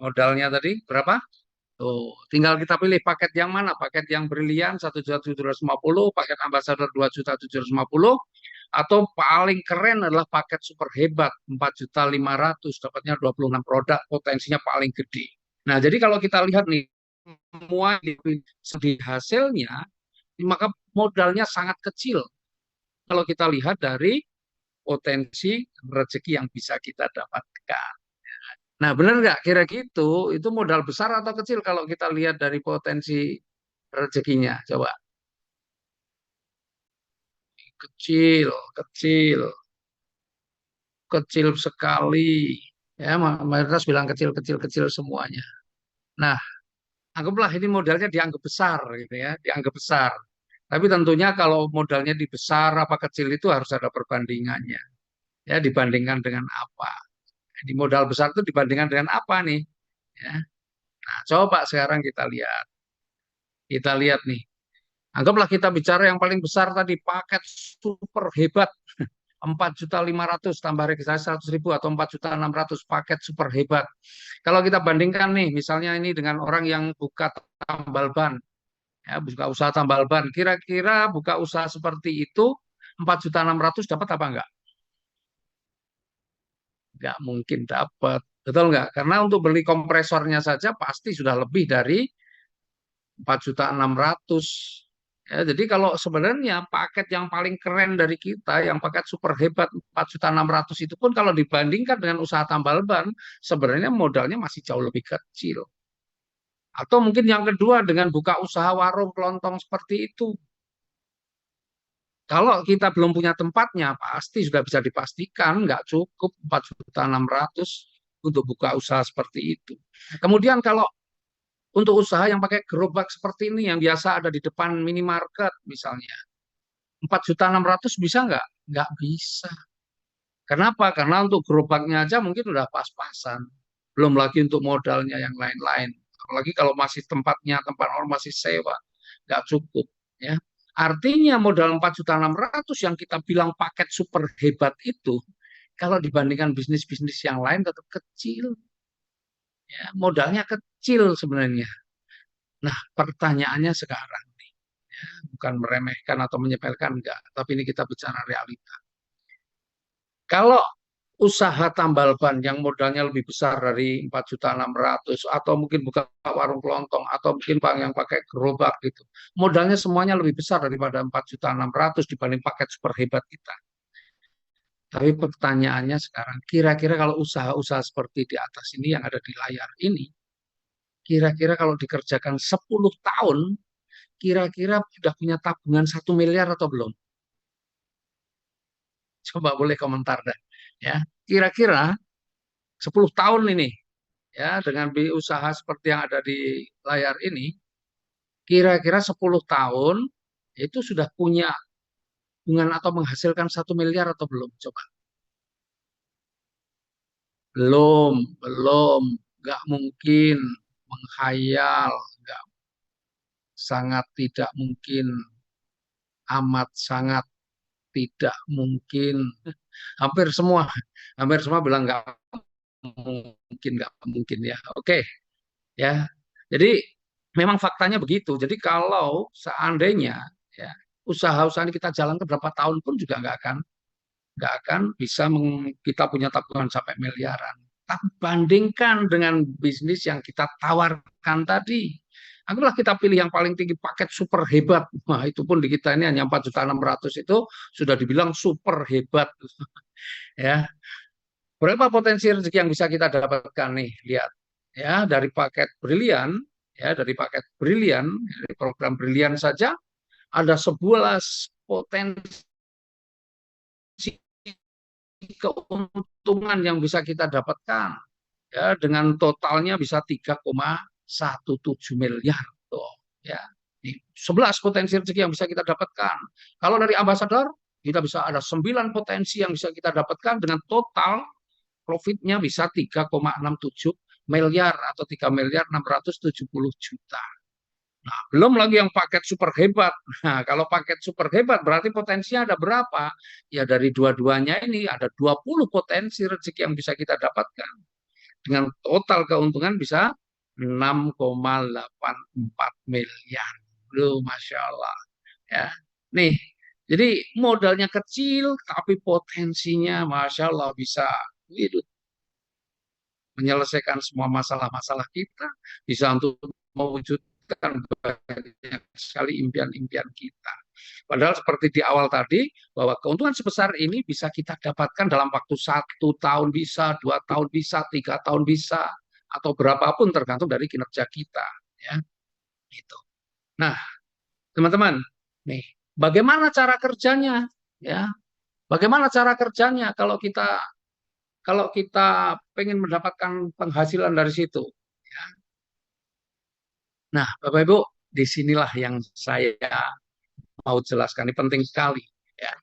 Modalnya tadi berapa? Tuh, tinggal kita pilih paket yang mana. Paket yang brilian 1.750.000, paket ambasador 2.750.000, atau paling keren adalah paket super hebat 4.500.000, dapatnya 26 produk, potensinya paling gede. Nah, jadi kalau kita lihat nih semua di hasilnya, maka modalnya sangat kecil kalau kita lihat dari potensi rezeki yang bisa kita dapatkan. Nah, benar nggak kira gitu? Itu modal besar atau kecil kalau kita lihat dari potensi rezekinya? Coba. Kecil, kecil, kecil sekali. Ya, mayoritas bilang kecil, kecil, kecil semuanya. Nah, anggaplah ini modalnya dianggap besar gitu ya, dianggap besar. Tapi tentunya kalau modalnya di besar apa kecil itu harus ada perbandingannya. Ya, dibandingkan dengan apa? Di modal besar itu dibandingkan dengan apa nih? Ya. Nah, coba sekarang kita lihat. Kita lihat nih. Anggaplah kita bicara yang paling besar tadi, paket super hebat. 4.500.000 tambah registrasi 100.000 atau 4.600.000 paket super hebat. Kalau kita bandingkan nih, misalnya ini dengan orang yang buka tambal ban, ya, buka usaha tambal ban, kira-kira buka usaha seperti itu 4.600.000 dapat apa enggak? Enggak mungkin dapat. Betul enggak? Karena untuk beli kompresornya saja pasti sudah lebih dari 4.600.000. Ya, jadi kalau sebenarnya paket yang paling keren dari kita, yang paket super hebat 4.600.000 itu pun kalau dibandingkan dengan usaha tambal ban, sebenarnya modalnya masih jauh lebih kecil. Atau mungkin yang kedua dengan buka usaha warung kelontong seperti itu. Kalau kita belum punya tempatnya, pasti sudah bisa dipastikan nggak cukup 4.600.000 untuk buka usaha seperti itu. Kemudian kalau untuk usaha yang pakai gerobak seperti ini, yang biasa ada di depan minimarket misalnya, 4.600.000 bisa nggak? Nggak bisa. Kenapa? Karena untuk gerobaknya aja mungkin udah pas-pasan. Belum lagi untuk modalnya yang lain-lain. Apalagi kalau masih tempatnya, tempat orang masih sewa. Nggak cukup. Ya. Artinya modal 4.600.000 yang kita bilang paket super hebat itu, kalau dibandingkan bisnis-bisnis yang lain tetap kecil. Ya, modalnya kecil sebenarnya. Nah, pertanyaannya sekarang, bukan meremehkan atau menyepelekan, enggak. Tapi ini kita bicara realita. Kalau usaha tambal ban yang modalnya lebih besar dari 4.600.000 atau mungkin buka warung kelontong atau mungkin bang yang pakai gerobak gitu. Modalnya semuanya lebih besar daripada 4.600.000 dibanding paket super hebat kita. Tapi pertanyaannya sekarang, kira-kira kalau usaha-usaha seperti di atas ini yang ada di layar ini, kira-kira kalau dikerjakan 10 tahun, kira-kira sudah punya tabungan 1 miliar atau belum? Coba boleh komentar dah. Ya, kira-kira 10 tahun ini ya dengan usaha seperti yang ada di layar ini, kira-kira 10 tahun itu sudah punya hubungan atau menghasilkan 1 miliar atau belum? Coba. Belum, belum, nggak mungkin menghayal, nggak sangat tidak mungkin, amat sangat tidak mungkin. Hampir semua, hampir semua bilang nggak mungkin ya. Oke, ya. Jadi memang faktanya begitu. Jadi kalau seandainya ya usaha-usaha ini kita jalankan berapa tahun pun juga nggak akan bisa kita punya tabungan sampai miliaran. Tapi bandingkan dengan bisnis yang kita tawarkan tadi. Anggaplah kita pilih yang paling tinggi paket super hebat. Nah, itu pun di kita ini hanya 4.600.000 itu sudah dibilang super hebat. Ya, berapa potensi rezeki yang bisa kita dapatkan nih? Lihat ya dari paket brilian, ya dari paket brilian, dari program brilian saja ada 11 potensi keuntungan yang bisa kita dapatkan ya dengan totalnya bisa 3,17 miliar tuh ya. 11 potensi rezeki yang bisa kita dapatkan. Kalau dari ambasador kita bisa ada 9 potensi yang bisa kita dapatkan dengan total profitnya bisa 3,67 miliar atau 3.670.000.000. Nah, belum lagi yang paket super hebat. Nah, kalau paket super hebat berarti potensinya ada berapa? Ya dari dua-duanya ini ada 20 potensi rezeki yang bisa kita dapatkan. dengan total keuntungan bisa 6,84 miliar. Loh, Masya Allah. Ya. Nih, jadi modalnya kecil, tapi potensinya Masya Allah bisa itu, menyelesaikan semua masalah-masalah kita, bisa untuk mewujudkan banyak sekali impian-impian kita. Padahal seperti di awal tadi, bahwa keuntungan sebesar ini bisa kita dapatkan dalam waktu 1 tahun bisa, 2 tahun bisa, 3 tahun bisa, atau berapapun tergantung dari kinerja kita. Ya, gitu. Nah, teman-teman, nih, bagaimana cara kerjanya? Ya, bagaimana cara kerjanya kalau kita pengen mendapatkan penghasilan dari situ? Ya. Nah, Bapak Ibu, disinilah yang saya mau jelaskan. Ini penting sekali. Ya.